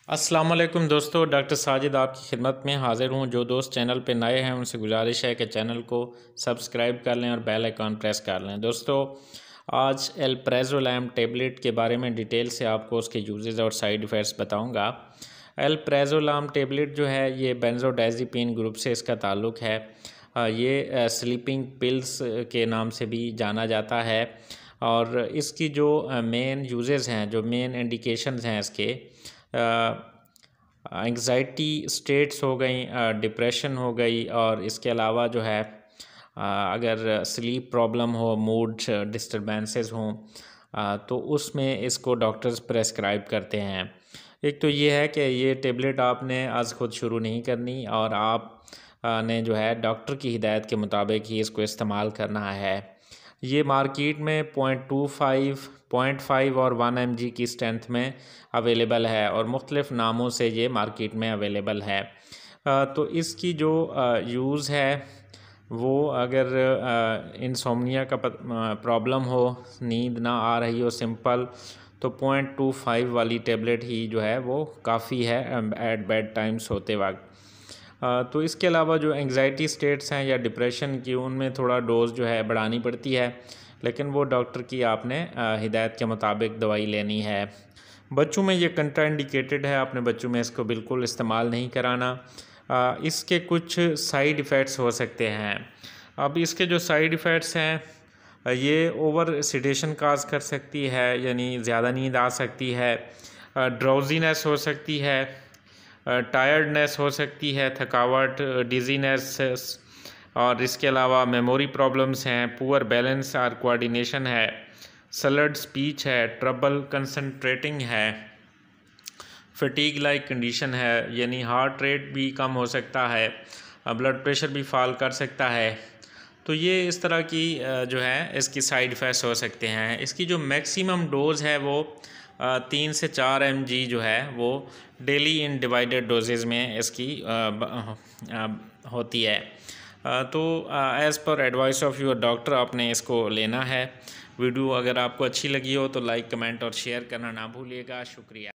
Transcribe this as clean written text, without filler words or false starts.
अस्सलाम वालेकुम दोस्तों, डॉक्टर साजिद आपकी खिदमत में हाज़िर हूँ। जो दोस्त चैनल पे नए हैं उनसे गुजारिश है कि चैनल को सब्सक्राइब कर लें और बेल आइकॉन प्रेस कर लें। दोस्तों, आज एल्प्राज़ोलैम टेबलेट के बारे में डिटेल से आपको उसके यूजेस और साइड इफ़ेक्ट्स बताऊँगा। एल्प्राज़ोलैम टेबलेट जो है ये बेंज़ोडाज़ेपीन ग्रुप से इसका ताल्लुक़ है। ये स्लीपिंग पिल्स के नाम से भी जाना जाता है और इसकी जो मेन यूजेस हैं, जो मेन इंडिकेशंस हैं इसके, एंग्ज़ाइटी स्टेट्स हो गई, डिप्रेशन हो गई और इसके अलावा जो है अगर स्लीप प्रॉब्लम हो, मूड डिस्टर्बेंसेस हों, तो उसमें इसको डॉक्टर्स प्रेस्क्राइब करते हैं। एक तो ये है कि ये टेबलेट आपने आज खुद शुरू नहीं करनी और आप ने जो है डॉक्टर की हिदायत के मुताबिक ही इसको इस्तेमाल करना है। ये मार्केट में 0.25, 0.5 और 1 mg की स्ट्रेंथ में अवेलेबल है और मुख्तलिफ़ नामों से ये मार्केट में अवेलेबल है। तो इसकी जो यूज़ है वो अगर इंसोम्निया का प्रॉब्लम हो, नींद ना आ रही हो सिंपल, तो 0.25 वाली टेबलेट ही जो है वो काफ़ी है एट बेड टाइम्स होते वक्त। तो इसके अलावा जो एंग्ज़ाइटी स्टेट्स हैं या डिप्रेशन की, उनमें थोड़ा डोज़ जो है बढ़ानी पड़ती है, लेकिन वो डॉक्टर की आपने हिदायत के मुताबिक दवाई लेनी है। बच्चों में ये कंट्राइंडिकेटेड है, आपने बच्चों में इसको बिल्कुल इस्तेमाल नहीं कराना। इसके कुछ साइड इफ़ेक्ट्स हो सकते हैं। अब इसके जो साइड इफ़ेक्ट्स हैं, ये ओवर सेडेशन काज कर सकती है, यानी ज़्यादा नींद आ सकती है, ड्राउजीनेस हो सकती है, टायर्डनेस हो सकती है, थकावट, डिजीनेस, और इसके अलावा मेमोरी प्रॉब्लम्स हैं, पुअर बैलेंस और कोऑर्डिनेशन है, स्लर्ड स्पीच है, ट्रबल कंसंट्रेटिंग है, फटीग लाइक कंडीशन है, यानी हार्ट रेट भी कम हो सकता है, ब्लड प्रेशर भी फॉल कर सकता है। तो ये इस तरह की जो है इसकी साइड इफ़ेक्ट्स हो सकते हैं। इसकी जो मैक्सिमम डोज़ है वो 3 से 4 mg जो है वो डेली इन डिवाइडेड डोजेज़ में इसकी होती है। तो as per advice of your doctor आपने इसको लेना है। वीडियो अगर आपको अच्छी लगी हो तो लाइक, कमेंट और शेयर करना ना भूलिएगा। शुक्रिया।